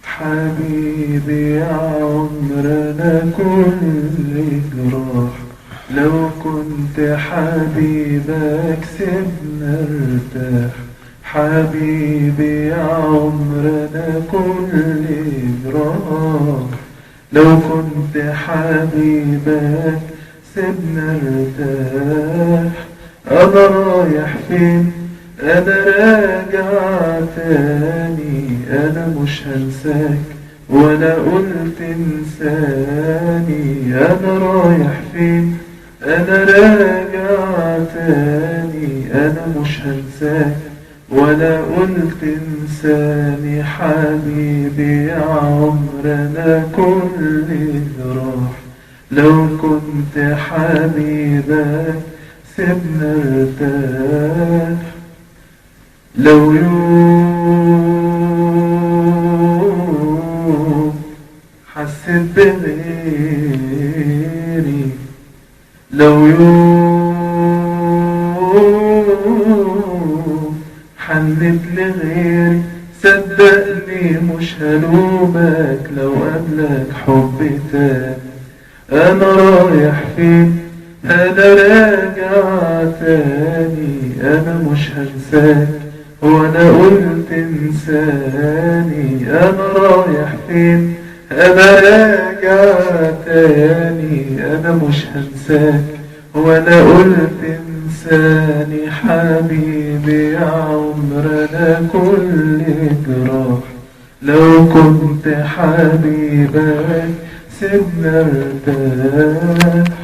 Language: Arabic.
حبيبي يا عمرنا كل جراح، لو كنت حبيبك سيبنا ارتاح. حبيبي يا عمرنا كل جراح، لو كنت حبيبك سيبنا ارتاح. انا رايح فين؟ انا راجع تاني، انا مش هنساك ولا قلت انساني. انا رايح فين؟ انا راجع تاني، انا مش هنساك ولا قلت انساني. حبيبي يا عمرنا كل جراح، لو كنت حبيبك سيبنا ارتاح. لو يوم حسيت بغيري، لو يوم حنت لغيري، صدقني مش هلومك لو قبلك حب تاني. انا رايح فين؟ انا راجع تاني، انا مش هنساك وانا قلت انساني. انا رايح فين؟ انا راجع تاني، انا مش هنساك وانا قلت انساني. حبيبي يا عمرنا كل جراح، لو كنت حبيبك سيبنا ارتاح.